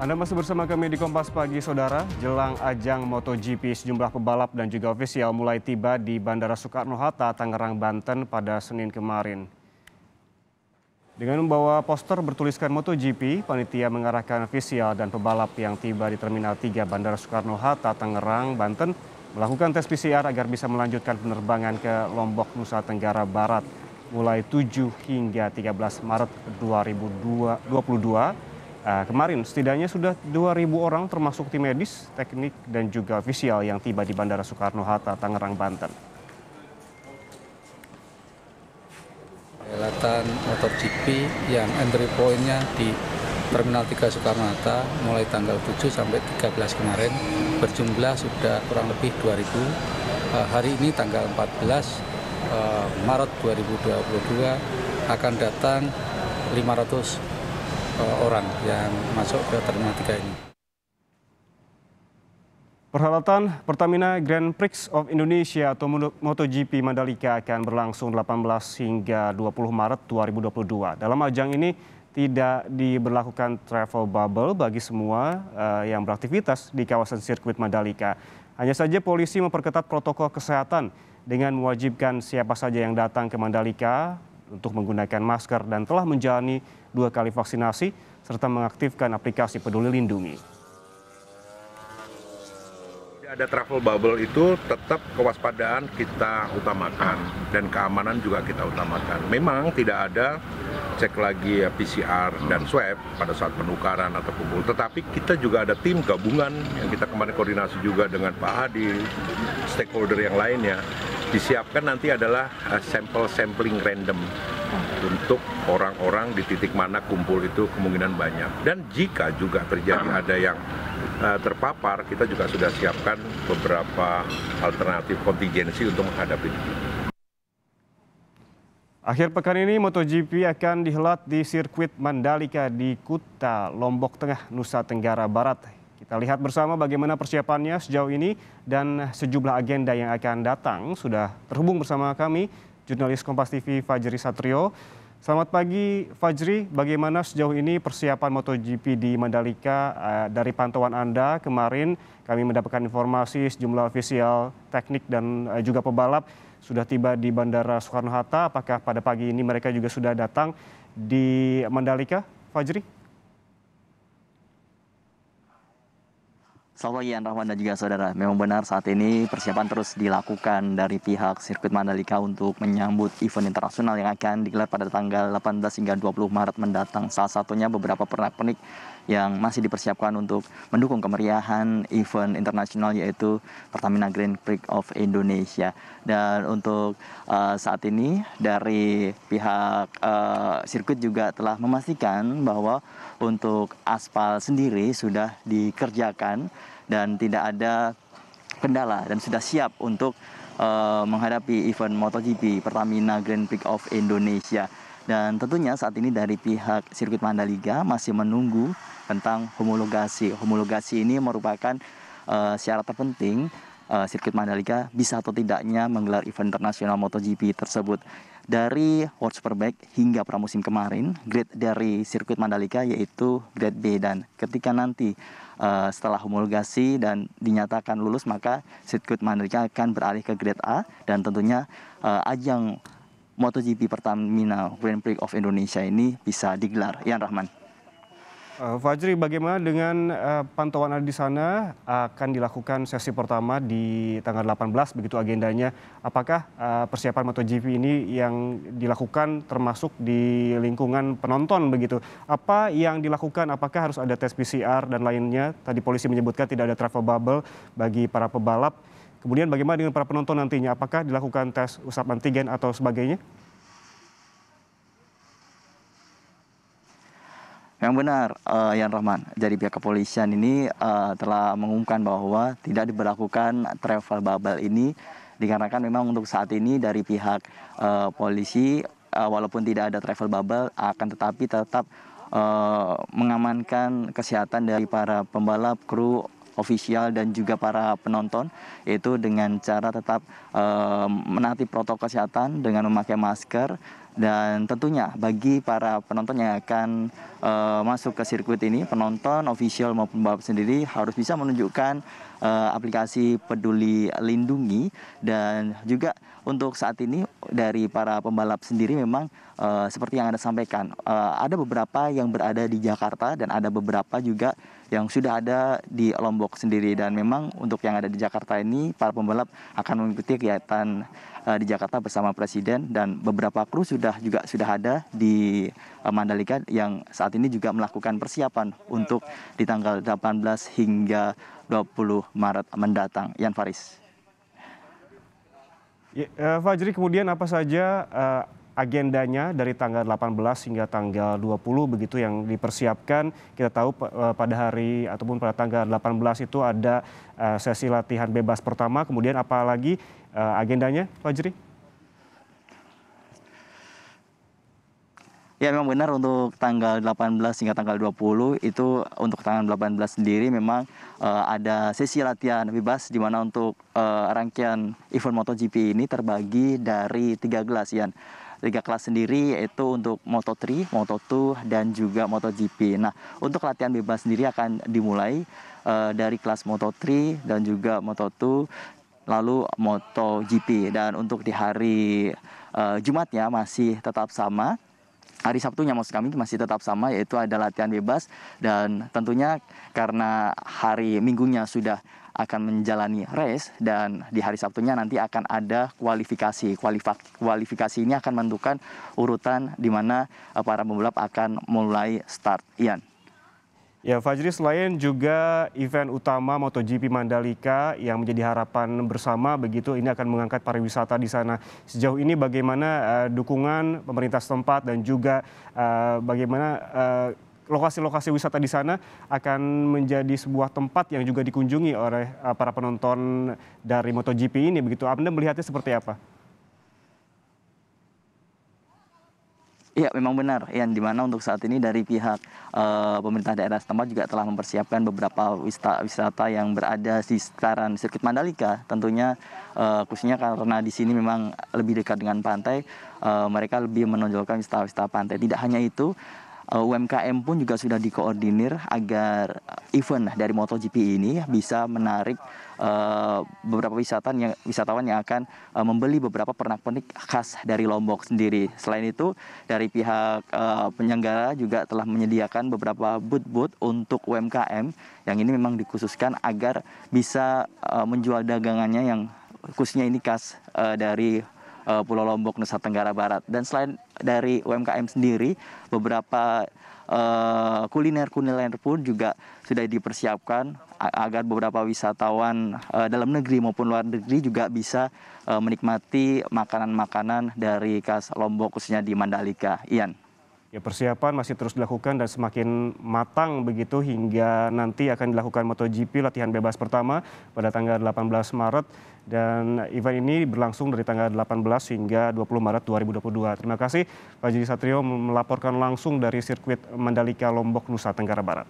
Anda masih bersama kami di Kompas Pagi, Saudara. Jelang ajang MotoGP, sejumlah pebalap dan juga ofisial mulai tiba di Bandara Soekarno-Hatta, Tangerang, Banten pada Senin kemarin. Dengan membawa poster bertuliskan MotoGP, panitia mengarahkan ofisial dan pebalap yang tiba di Terminal 3 Bandara Soekarno-Hatta, Tangerang, Banten, melakukan tes PCR agar bisa melanjutkan penerbangan ke Lombok, Nusa Tenggara Barat mulai 7 hingga 13 Maret 2022. Kemarin setidaknya sudah 2.000 orang termasuk tim medis, teknik, dan juga ofisial yang tiba di Bandara Soekarno-Hatta, Tangerang, Banten. Perhelatan MotoGP yang entry point-nya di Terminal 3 Soekarno-Hatta mulai tanggal 7 sampai 13 kemarin berjumlah sudah kurang lebih 2.000. Hari ini tanggal 14 Maret 2022 akan datang 500 orang yang masuk ke Terminal 3 ini. Perhelatan Pertamina Grand Prix of Indonesia atau MotoGP Mandalika akan berlangsung 18 hingga 20 Maret 2022. Dalam ajang ini tidak diberlakukan travel bubble bagi semua yang beraktivitas di kawasan sirkuit Mandalika. Hanya saja polisi memperketat protokol kesehatan dengan mewajibkan siapa saja yang datang ke Mandalika untuk menggunakan masker dan telah menjalani 2 kali vaksinasi serta mengaktifkan aplikasi Peduli Lindungi. Ada travel bubble itu tetap kewaspadaan kita utamakan dan keamanan juga kita utamakan. Memang tidak ada cek lagi PCR dan swab pada saat penukaran atau kumpul. Tetapi kita juga ada tim gabungan yang kita kemarin koordinasi juga dengan Pak Hadi, stakeholder yang lainnya. Disiapkan nanti adalah sampling random untuk orang-orang di titik mana kumpul itu kemungkinan banyak. Dan jika juga terjadi ada yang terpapar, kita juga sudah siapkan beberapa alternatif kontingensi untuk menghadapi itu. Akhir pekan ini MotoGP akan dihelat di sirkuit Mandalika di Kuta, Lombok Tengah, Nusa Tenggara Barat. Kita lihat bersama bagaimana persiapannya sejauh ini dan sejumlah agenda yang akan datang. Sudah terhubung bersama kami jurnalis Kompas TV Fajri Satrio. Selamat pagi Fajri, bagaimana sejauh ini persiapan MotoGP di Mandalika? Dari pantauan Anda kemarin kami mendapatkan informasi sejumlah ofisial, teknik, dan juga pebalap sudah tiba di Bandara Soekarno-Hatta. Apakah pada pagi ini mereka juga sudah datang di Mandalika, Fajri? Selamat pagi, Rahman dan juga saudara. Memang benar saat ini persiapan terus dilakukan dari pihak sirkuit Mandalika untuk menyambut event internasional yang akan digelar pada tanggal 18 hingga 20 Maret mendatang. Salah satunya beberapa pernak-pernik yang masih dipersiapkan untuk mendukung kemeriahan event internasional yaitu Pertamina Grand Prix of Indonesia. Dan untuk saat ini dari pihak sirkuit juga telah memastikan bahwa untuk aspal sendiri sudah dikerjakan dan tidak ada kendala dan sudah siap untuk menghadapi event MotoGP Pertamina Grand Prix of Indonesia. Dan tentunya saat ini dari pihak sirkuit Mandalika masih menunggu tentang homologasi. Homologasi ini merupakan syarat terpenting sirkuit Mandalika bisa atau tidaknya menggelar event internasional MotoGP tersebut. Dari World Superbike hingga pramusim kemarin, grade dari sirkuit Mandalika yaitu grade B, dan ketika nanti setelah homologasi dan dinyatakan lulus maka sirkuit Mandalika akan beralih ke grade A dan tentunya ajang MotoGP Pertamina Grand Prix of Indonesia ini bisa digelar. Ian Rahman. Fajri, bagaimana dengan pantauan Anda di sana? Akan dilakukan sesi pertama di tanggal 18, begitu agendanya. Apakah persiapan MotoGP ini yang dilakukan termasuk di lingkungan penonton begitu? Apa yang dilakukan? Apakah harus ada tes PCR dan lainnya? Tadi polisi menyebutkan tidak ada travel bubble bagi para pebalap. Kemudian bagaimana dengan para penonton nantinya? Apakah dilakukan tes usap antigen atau sebagainya? Yang benar, Yan Rahman, dari pihak kepolisian ini telah mengumumkan bahwa tidak diberlakukan travel bubble ini dikarenakan memang untuk saat ini dari pihak polisi walaupun tidak ada travel bubble akan tetapi tetap mengamankan kesehatan dari para pembalap, kru, ofisial dan juga para penonton, yaitu dengan cara tetap menaati protokol kesehatan dengan memakai masker Dan tentunya bagi para penonton yang akan masuk ke sirkuit ini, penonton, official maupun pembalap sendiri harus bisa menunjukkan aplikasi Peduli Lindungi. Dan juga untuk saat ini dari para pembalap sendiri memang seperti yang Anda sampaikan, ada beberapa yang berada di Jakarta dan ada beberapa juga yang sudah ada di Lombok sendiri. Dan memang untuk yang ada di Jakarta ini, para pembalap akan mengikuti kegiatan di Jakarta bersama Presiden, dan beberapa kru sudah ada di Mandalika yang saat ini juga melakukan persiapan untuk di tanggal 18 hingga 20 Maret mendatang. Yan Faris. Ya, Fajri, kemudian apa saja agendanya dari tanggal 18 hingga tanggal 20 begitu yang dipersiapkan? Kita tahu pada hari ataupun pada tanggal 18 itu ada sesi latihan bebas pertama, kemudian apa lagi agendanya, Fajri? Ya, memang benar untuk tanggal 18 hingga tanggal 20 itu untuk tanggal 18 sendiri memang ada sesi latihan bebas di mana untuk rangkaian event MotoGP ini terbagi dari 3 kelas, Yan. 3 kelas sendiri yaitu untuk Moto3, Moto2, dan juga MotoGP. Nah, untuk latihan bebas sendiri akan dimulai dari kelas Moto3 dan juga Moto2, lalu MotoGP. Dan untuk di hari Jumatnya masih tetap sama. Hari Sabtunya maksud kami masih tetap sama, yaitu ada latihan bebas. Dan tentunya karena hari Minggunya sudah akan menjalani race, dan di hari Sabtunya nanti akan ada kualifikasi. Kualifikasi ini akan menentukan urutan di mana para pembalap akan mulai start. Ian. Ya, Fajri, selain juga event utama MotoGP Mandalika yang menjadi harapan bersama begitu, ini akan mengangkat pariwisata di sana. Sejauh ini bagaimana dukungan pemerintah setempat dan juga bagaimana lokasi-lokasi wisata di sana akan menjadi sebuah tempat yang juga dikunjungi oleh para penonton dari MotoGP ini begitu. Anda melihatnya seperti apa? Iya, memang benar, Ian, di mana untuk saat ini dari pihak pemerintah daerah setempat juga telah mempersiapkan beberapa wisata yang berada di sekitaran sirkuit Mandalika. Tentunya khususnya karena di sini memang lebih dekat dengan pantai, mereka lebih menonjolkan wisata-wisata pantai. Tidak hanya itu, UMKM pun juga sudah dikoordinir agar event dari MotoGP ini bisa menarik beberapa wisatawan yang akan membeli beberapa pernak-pernik khas dari Lombok sendiri. Selain itu, dari pihak penyelenggara juga telah menyediakan beberapa booth-booth untuk UMKM yang ini memang dikhususkan agar bisa menjual dagangannya yang khususnya ini khas dari Pulau Lombok, Nusa Tenggara Barat. Dan selain dari UMKM sendiri, beberapa kuliner pun juga sudah dipersiapkan agar beberapa wisatawan dalam negeri maupun luar negeri juga bisa menikmati makanan-makanan dari khas Lombok khususnya di Mandalika. Ian. Ya, persiapan masih terus dilakukan dan semakin matang begitu hingga nanti akan dilakukan MotoGP latihan bebas pertama pada tanggal 18 Maret, dan event ini berlangsung dari tanggal 18 hingga 20 Maret 2022. Terima kasih Fajri Satrio melaporkan langsung dari sirkuit Mandalika Lombok, Nusa Tenggara Barat.